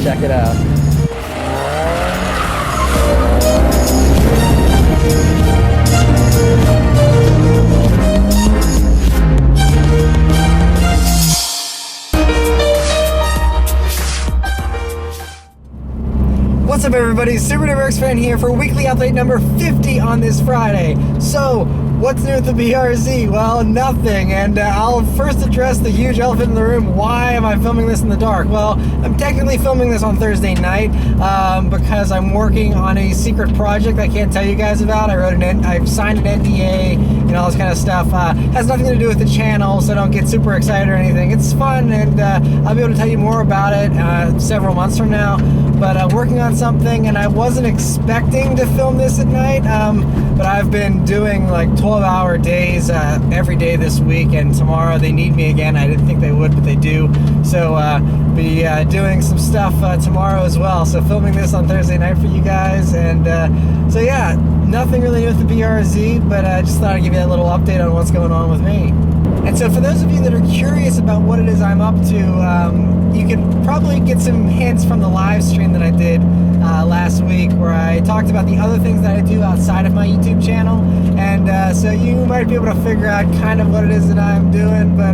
check it out. What's up, everybody? Super Duper fan here for weekly update number 50 on this Friday. So, what's new with the BRZ? Well, nothing, and I'll first address the huge elephant in the room. Why am I filming this in the dark? Well, I'm technically filming this on Thursday night because I'm working on a secret project I can't tell you guys about. I've signed an NDA and all this kind of stuff. Has nothing to do with the channel, so don't get super excited or anything. It's fun, and I'll be able to tell you more about it several months from now. But working on something, and I wasn't expecting to film this at night, but I've been doing like 12-hour days every day this week, and tomorrow they need me again. I didn't think they would, but they do. So be doing some stuff tomorrow as well. So filming this on Thursday night for you guys, and so yeah, nothing really new with the BRZ, but I just thought I'd give you that little update on what's going on with me. And so for those of you that are curious about what it is I'm up to, you can probably get some hints from the live stream that I did last week, where I talked about the other things that I do outside of my YouTube channel, and so you might be able to figure out kind of what it is that I'm doing, but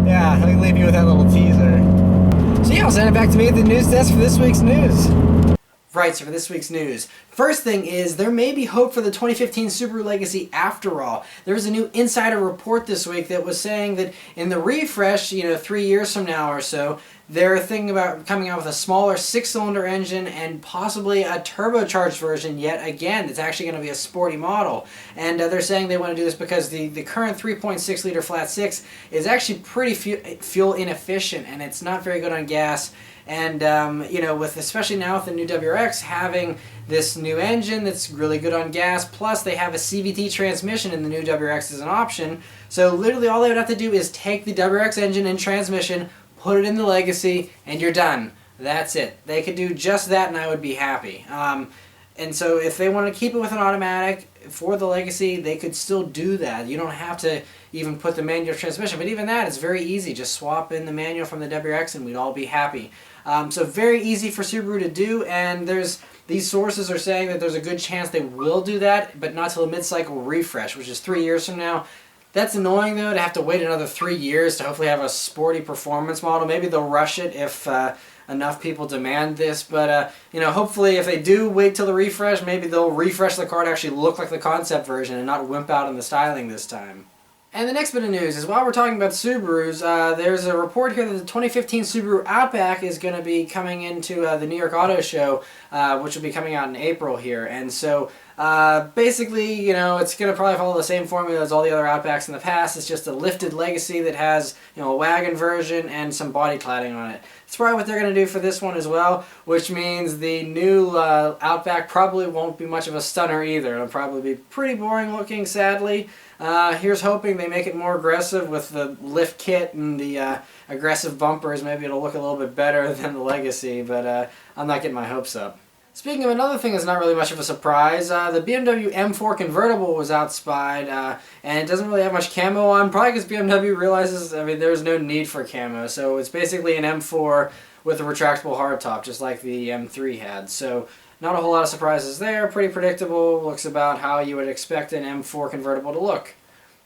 yeah, let me leave you with that little teaser. So yeah, I'll send it back to me at the news desk for this week's news. Right, so for this week's news, first thing is there may be hope for the 2015 Subaru Legacy after all. There was a new insider report this week that was saying that in the refresh, 3 years from now or so, they're thinking about coming out with a smaller 6-cylinder engine and possibly a turbocharged version yet again. It's actually going to be a sporty model. And they're saying they want to do this because the current 3.6 liter flat 6 is actually pretty fuel inefficient, and it's not very good on gas. And with especially now with the new WRX having this new engine that's really good on gas, plus they have a CVT transmission in the new WRX as an option. So literally all they would have to do is take the WRX engine and transmission, put it in the Legacy, and you're done. That's it. They could do just that and I would be happy. And so if they want to keep it with an automatic for the Legacy, they could still do that. You don't have to even put the manual transmission, but even that is very easy. Just swap in the manual from the WRX and we'd all be happy. So very easy for Subaru to do, and these sources are saying that there's a good chance they will do that, but not till a mid-cycle refresh, which is 3 years from now. That's annoying though, to have to wait another 3 years to hopefully have a sporty performance model. Maybe they'll rush it if enough people demand this, but hopefully if they do wait till the refresh, maybe they'll refresh the car to actually look like the concept version and not wimp out in the styling this time. And the next bit of news is, while we're talking about Subarus, there's a report here that the 2015 Subaru Outback is going to be coming into the New York Auto Show, which will be coming out in April here. And so basically, it's going to probably follow the same formula as all the other Outbacks in the past. It's just a lifted Legacy that has a wagon version and some body cladding on it. It's probably what they're going to do for this one as well, which means the new Outback probably won't be much of a stunner either. It'll probably be pretty boring looking, sadly. Here's hoping they make it more aggressive with the lift kit and the aggressive bumpers. Maybe it'll look a little bit better than the Legacy, but I'm not getting my hopes up. Speaking of another thing that's not really much of a surprise, the BMW M4 convertible was outspied, and it doesn't really have much camo on, probably because BMW realizes, there's no need for camo. So it's basically an M4 with a retractable hardtop, just like the M3 had. So not a whole lot of surprises there, pretty predictable, looks about how you would expect an M4 convertible to look.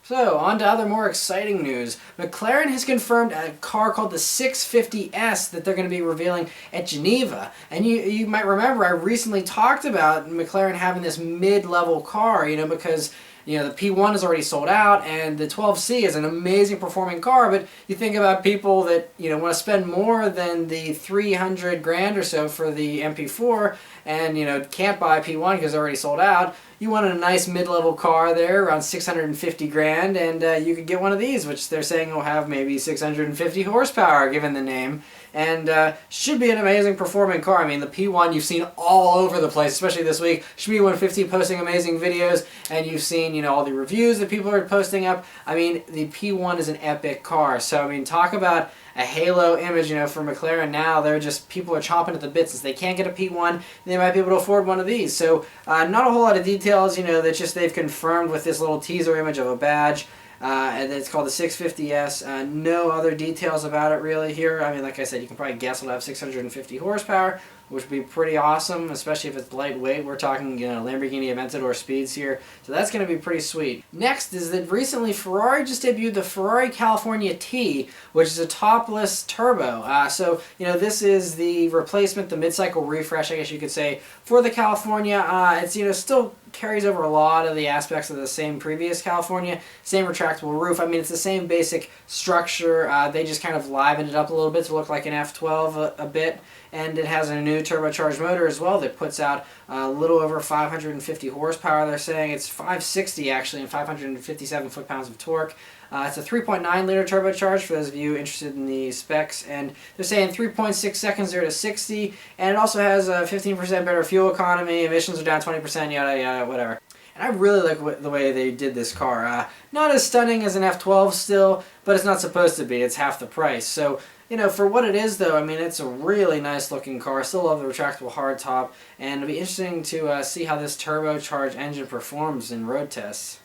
So, on to other more exciting news. McLaren has confirmed a car called the 650S that they're going to be revealing at Geneva. And you might remember I recently talked about McLaren having this mid-level car, because the P1 is already sold out, and the 12C is an amazing performing car, but you think about people that want to spend more than the 300 grand or so for the MP4, and can't buy P1 because they're already sold out. You want a nice mid-level car there, around 650 grand, and you could get one of these, which they're saying will have maybe 650 horsepower, given the name, and should be an amazing performing car. The P1 you've seen all over the place, especially this week. Shmi 150 posting amazing videos, and you've seen all the reviews that people are posting up. The P1 is an epic car, so talk about a halo image, for McLaren now. People are chomping at the bit. Since they can't get a P1, they might be able to afford one of these. So not a whole lot of details, that they've confirmed with this little teaser image of a badge. and it's called the 650S. No other details about it really here. I mean, like I said, you can probably guess it'll have 650 horsepower, which would be pretty awesome, especially if it's lightweight. We're talking, Lamborghini Aventador speeds here, so that's going to be pretty sweet. Next is that recently Ferrari just debuted the Ferrari California T, which is a topless turbo. So, this is the replacement, the mid-cycle refresh, I guess you could say, for the California. It's, still carries over a lot of the aspects of the same previous California, same retractable roof. I mean, it's the same basic structure. They just kind of livened it up a little bit to look like an F12 a bit, and it has a new turbocharged motor as well that puts out a little over 550 horsepower. They're saying it's 560 actually, and 557 foot-pounds of torque. It's a 3.9 liter turbocharged for those of you interested in the specs, and they're saying 3.6 seconds 0 to 60, and it also has a 15% better fuel economy, emissions are down 20%, yada yada, whatever. And I really like the way they did this car. Not as stunning as an F12 still, but it's not supposed to be. It's half the price. So, for what it is though, I mean, it's a really nice looking car. I still love the retractable hardtop, and it'll be interesting to see how this turbocharged engine performs in road tests.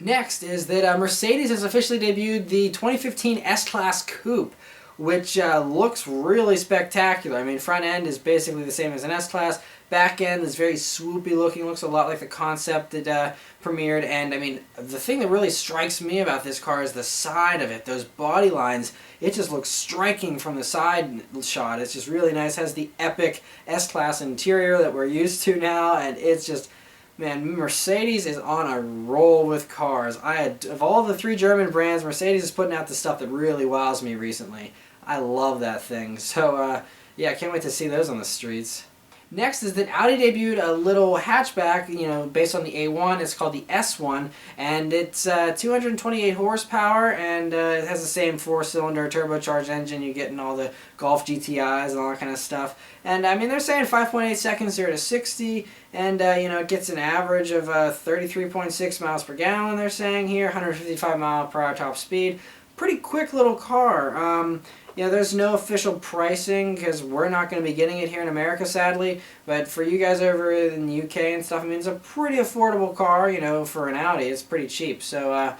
Next is that Mercedes has officially debuted the 2015 S-Class Coupe, which looks really spectacular. I mean, front end is basically the same as an S-Class. Back end is very swoopy looking, looks a lot like the concept that premiered. And I mean, the thing that really strikes me about this car is the side of it. Those body lines, it just looks striking from the side shot. It's just really nice. It has the epic S-Class interior that we're used to now, and it's just... Man, Mercedes is on a roll with cars. Of all the 3 German brands, Mercedes is putting out the stuff that really wows me recently. I love that thing. So, yeah, I can't wait to see those on the streets. Next is that Audi debuted a little hatchback, based on the A1. It's called the S1, and it's 228 horsepower, and it has the same 4-cylinder turbocharged engine you get in all the Golf GTIs and all that kind of stuff. And I mean, they're saying 5.8 seconds 0 to 60, and it gets an average of 33.6 miles per gallon. They're saying here, 155 mile per hour top speed. Pretty quick little car. There's no official pricing because we're not going to be getting it here in America, sadly. But for you guys over in the UK and stuff, I mean, it's a pretty affordable car, for an Audi. It's pretty cheap. So,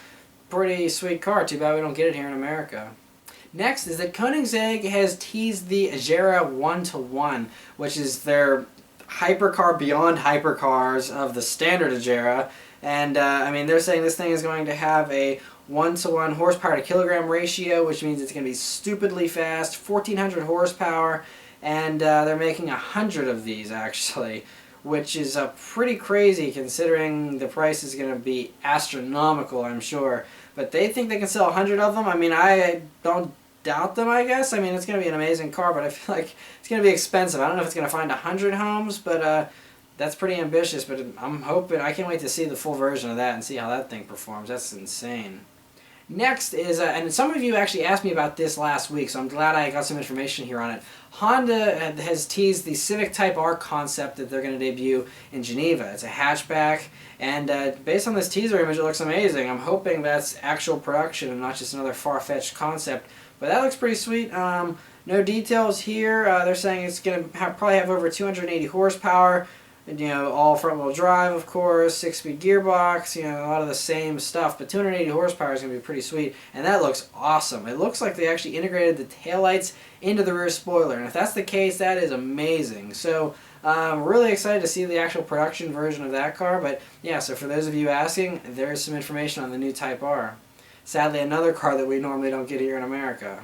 pretty sweet car. Too bad we don't get it here in America. Next is that Koenigsegg has teased the Jarrah 1-to-1, which is their hypercar beyond hypercars of the standard Jarrah. And, I mean, they're saying this thing is going to have a 1-to-1 horsepower to kilogram ratio, which means it's going to be stupidly fast, 1,400 horsepower, and they're making 100 of these actually, which is pretty crazy considering the price is going to be astronomical, I'm sure. But they think they can sell 100 of them. I mean, I don't doubt them, I guess. I mean, it's going to be an amazing car, but I feel like it's going to be expensive. I don't know if it's going to find 100 homes, but that's pretty ambitious. But I'm hoping, I can't wait to see the full version of that and see how that thing performs. That's insane. Next is, and some of you actually asked me about this last week, so I'm glad I got some information here on it. Honda has teased the Civic Type R concept that they're going to debut in Geneva. It's a hatchback, and based on this teaser image, it looks amazing. I'm hoping that's actual production and not just another far-fetched concept, but that looks pretty sweet. No details here. They're saying it's going to probably have over 280 horsepower. All front-wheel drive, of course, 6-speed gearbox, a lot of the same stuff, but 280 horsepower is going to be pretty sweet, and that looks awesome. It looks like they actually integrated the taillights into the rear spoiler, and if that's the case, that is amazing. So, I'm really excited to see the actual production version of that car, but yeah, so for those of you asking, there's some information on the new Type R. Sadly, another car that we normally don't get here in America.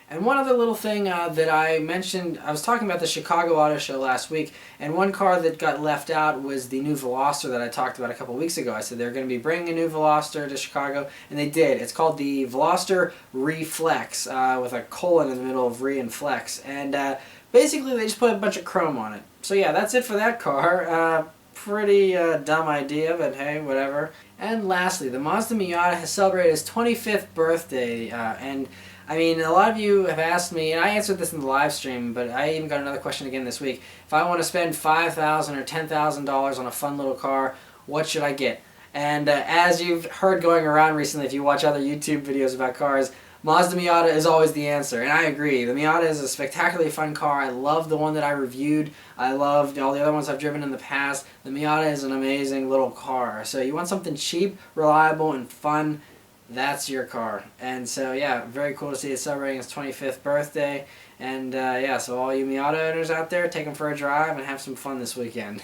And one other little thing that I mentioned, I was talking about the Chicago Auto Show last week, and one car that got left out was the new Veloster that I talked about a couple weeks ago. I said they're going to be bringing a new Veloster to Chicago, and they did. It's called the Veloster Reflex, with a colon in the middle of re and flex. And basically they just put a bunch of chrome on it. So yeah, that's it for that car. Pretty dumb idea, but hey, whatever. And lastly, the Mazda Miata has celebrated its 25th birthday, and I mean, a lot of you have asked me, and I answered this in the live stream, but I even got another question again this week. If I want to spend $5,000 or $10,000 on a fun little car, what should I get? And as you've heard going around recently, if you watch other YouTube videos about cars, Mazda Miata is always the answer, and I agree. The Miata is a spectacularly fun car. I love the one that I reviewed. I loved all the other ones I've driven in the past. The Miata is an amazing little car. So you want something cheap, reliable, and fun, that's your car. And so, yeah, very cool to see it celebrating its 25th birthday. And, yeah, so all you Miata owners out there, take them for a drive and have some fun this weekend.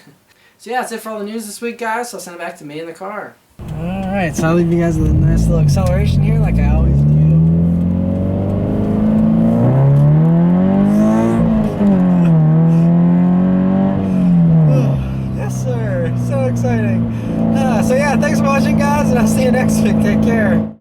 So, yeah, that's it for all the news this week, guys. So I'll send it back to me in the car. Alright, so I'll leave you guys with a nice little acceleration here like I always do. Yes, sir. So exciting. So, yeah, thanks for watching, guys, and I'll see you next week. Take care.